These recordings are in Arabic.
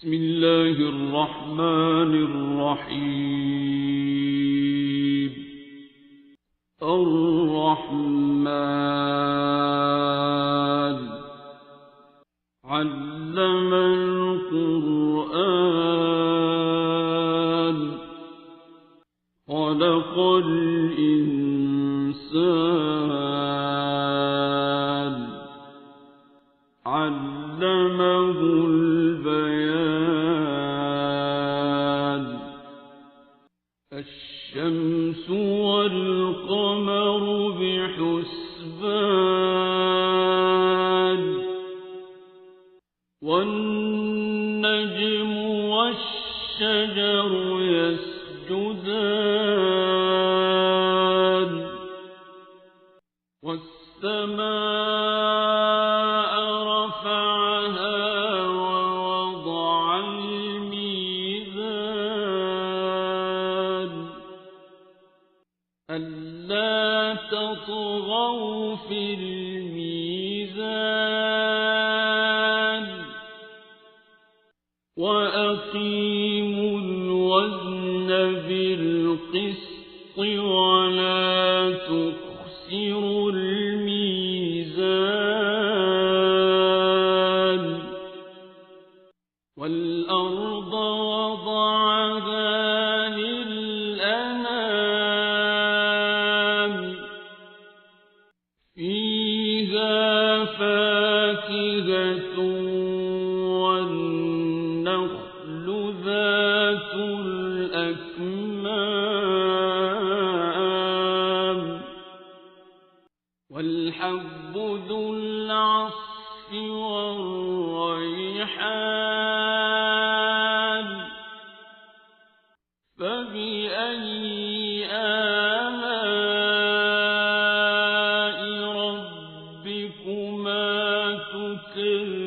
بسم الله الرحمن الرحيم. الرحمن علم القرآن خلق الإنسان علمه البيان. الشمس والقمر بحسبان والنجم والشجر يسجدان والسماء رفعها ووضع الميزان ألا تطغوا في الميزان وأقيموا الوزن بالقسط ولا تخسروا الميزان. والأرض وضعها للأنام فيها فاكهة والنخل ذات الأكمام والحب ذو العصف والريحان فبأي آلاء ربكما تكذبان.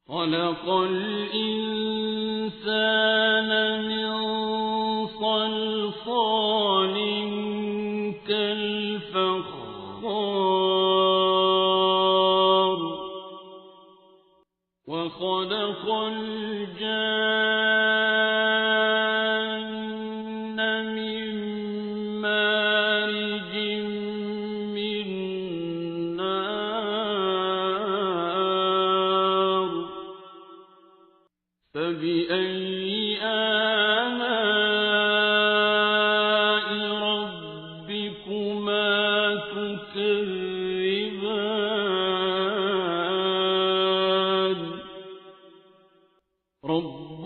خلق الإنسان من صلصال كالفخار وخلق الجان من مارج من نار فبأي آلاء ربكما تكذبان. رب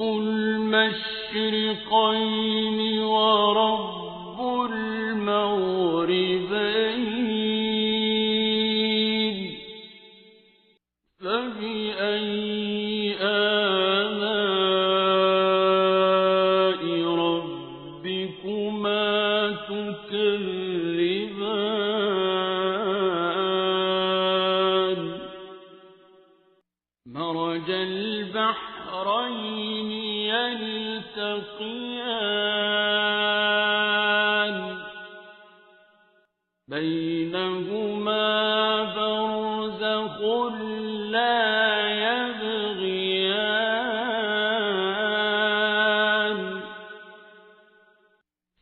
المشرقين ورب المغربين فبأي آلاء ربكما تكذبان. مرج البحرين يلتقيان بينهما برزخ لا يبغيان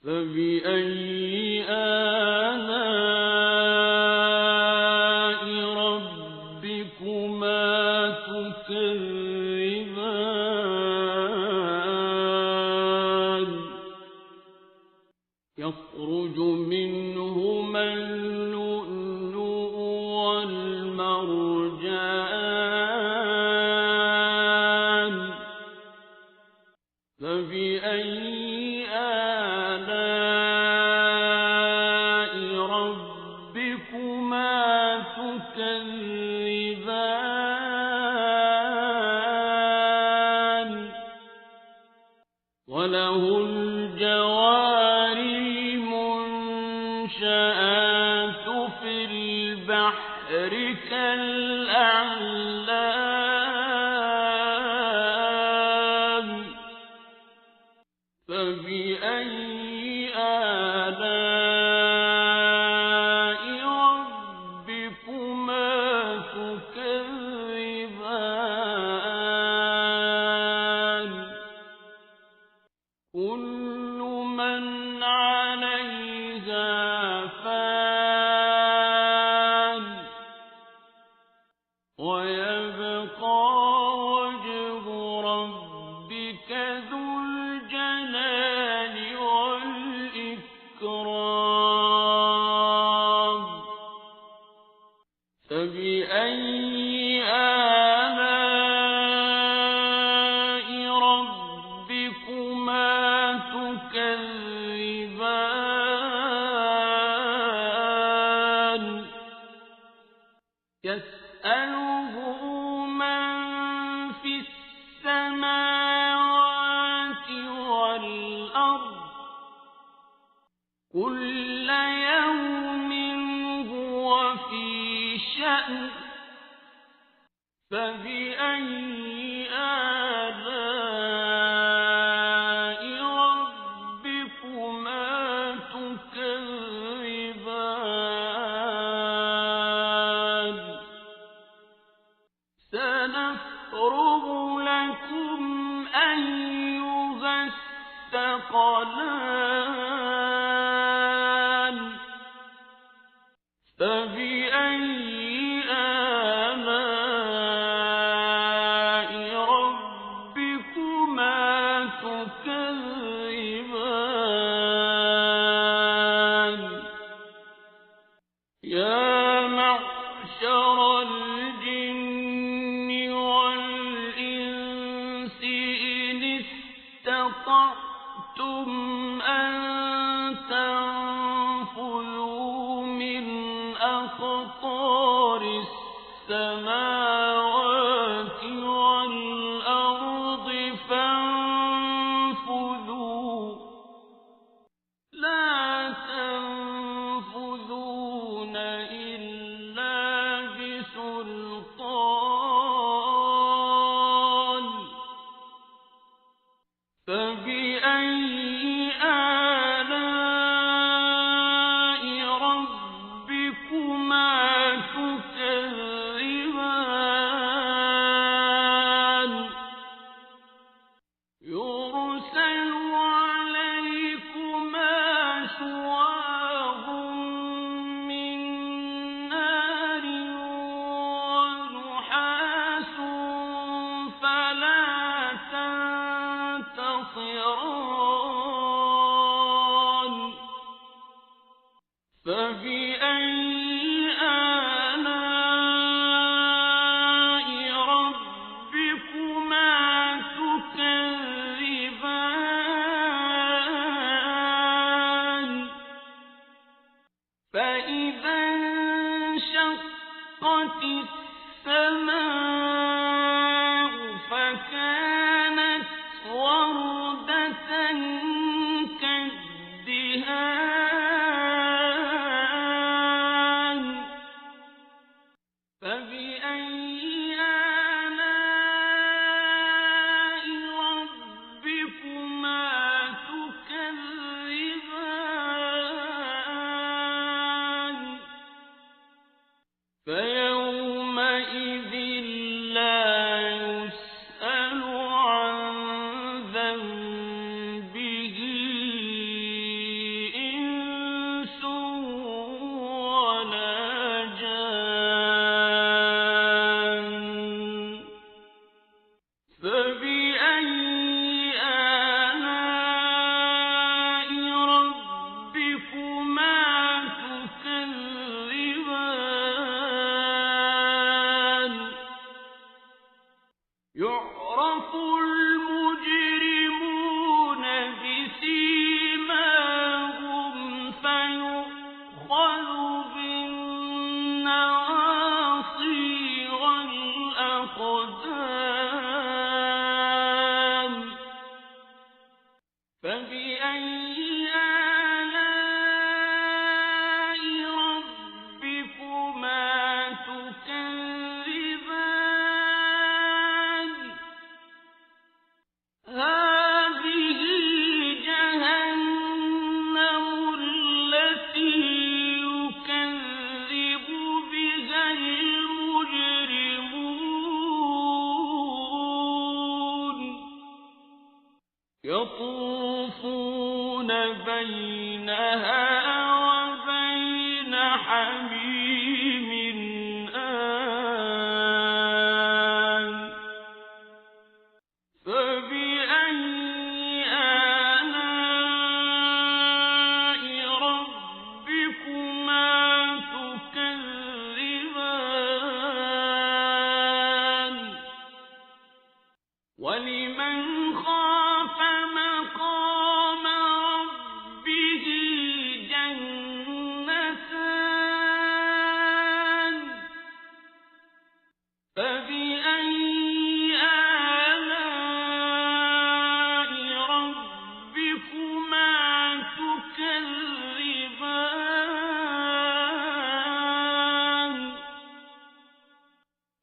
فبأي آلاء ربكما تكذبان. يخرج منهما اللؤلؤ والمرجان فبأي آلاء ربكما تكذبان. وله الجوار المنشآت في البحر كالأعلام فبأي آلاء ربكما تكذبان. فبأي آلاء ربكما تكذبان يسأله من في السماوات والأرض كل يوم هو في شأن فبأي آلاء ربكما تكذبان سنفرغ لكم أيها الثقلان فبأي آلاء ربكما تكذبان يا معشر الجن والإنس إن استطعتم أن تنفذوا من أقطار السماوات والأرض فانفذوا لا تنفذون إلا بسلطان فبأي آلاء ربكما تكذبان يرسل عليكما شواظ من نار ونحاس فلا تنتصران فبأي آلاء ربكما تكذبان فإذا انشقت السماء فكانت وردة كالدهان فبأي آلاء ربكما تكذبان فيومئذ لا يسأل عن ذنبه إنس ولا جان فبأي آلاء ربكما تكذبان يعرف المجرمون بسيماهم فيؤخذ بالنواصي والأقدام فبأي آلاء ربكما تكذبان هذه جهنم التي يكذب بها المجرمون يطوفون بينها وبين حميم آن فبأي آلاء ربكما تكذبان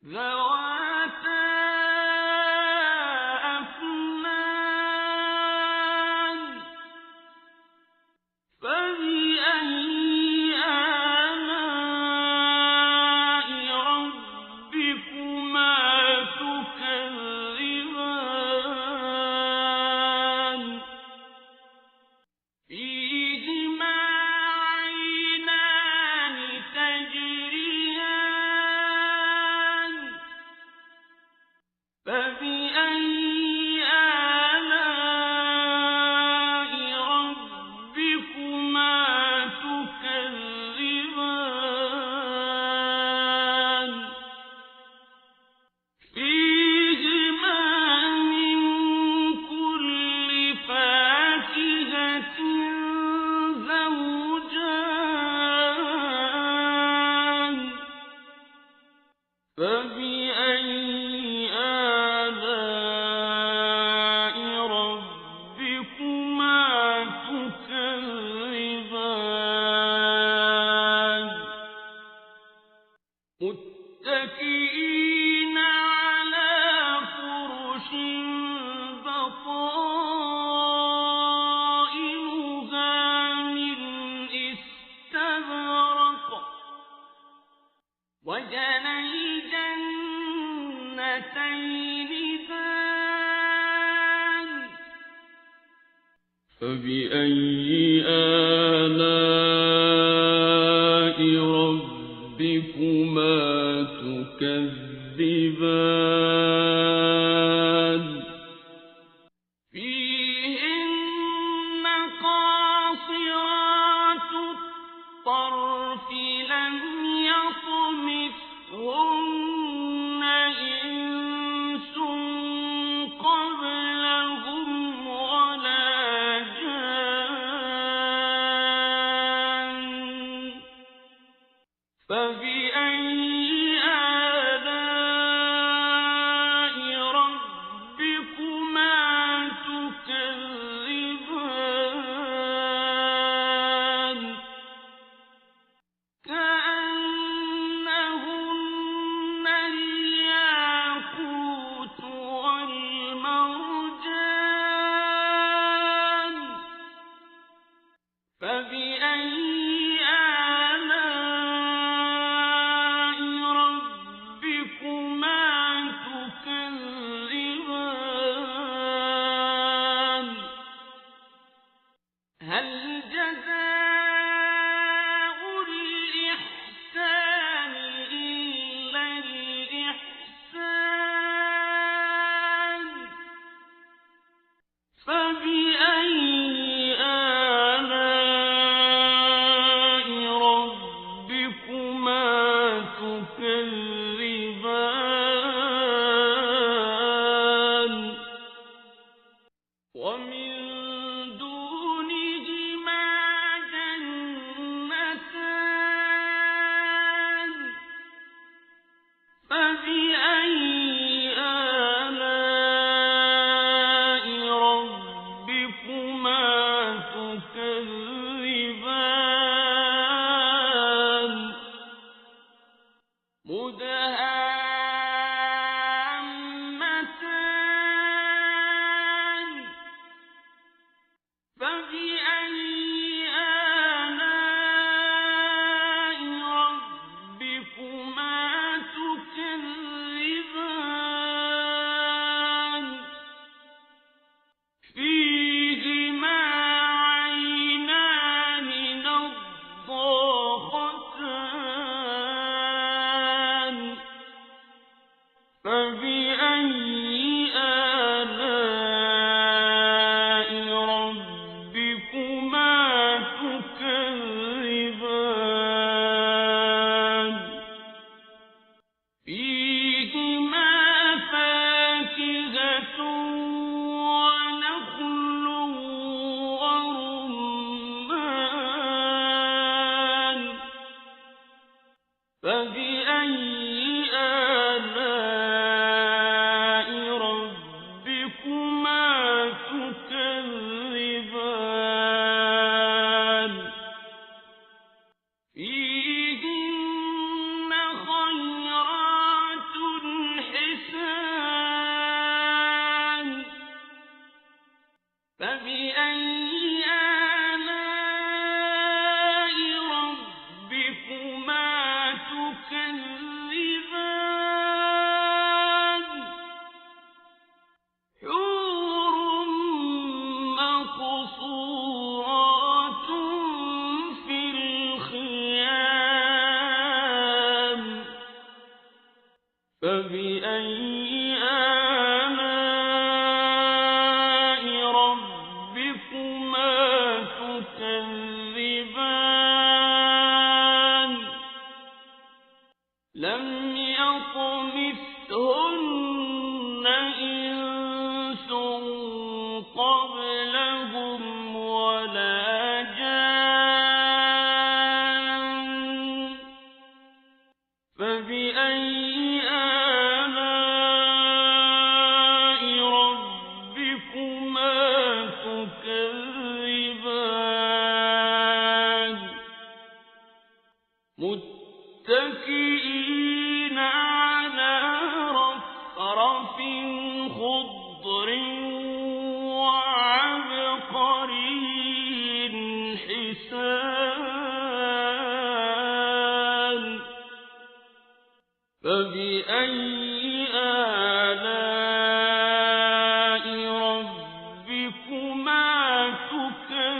ذواتا أفنان فبأي آلاء ربكما تكذبان فيهما عينان تجريان فبأي آلاء ربكما تكذبان فيهما من كل فاكهة زوجان فبأي آلاء ربكما تكذبان متكئين على فرش بطائنها من استبرق وجنى الجنتين دان فبأي آلاء ربكما تكذبان فيهن قاصرات الطرف لم يطمثهن إنس قبلهم ولا جان فبأي آلاء ربكما تكذبان كأنهن الياقوت والمرجان فبأي آلاء ربكما تكذبان هل جزاء الإحسان إلا الإحسان فبأي آلاء ربكما تكذبان ومن دونهما جنتان فبأي آلاء ربكما تكذبان مدهامتان فبأي آلاء ربكما تكذبان فيهما عينان نضاختان فبأي آلاء ربكما تكذبان لم يطمثهن إنس قبلهم ولا جان فبأي آلاء ربكما تكذبان متكئين على رفرف خضر وعبقري حسان فبأي آلاء ربكما تكذبان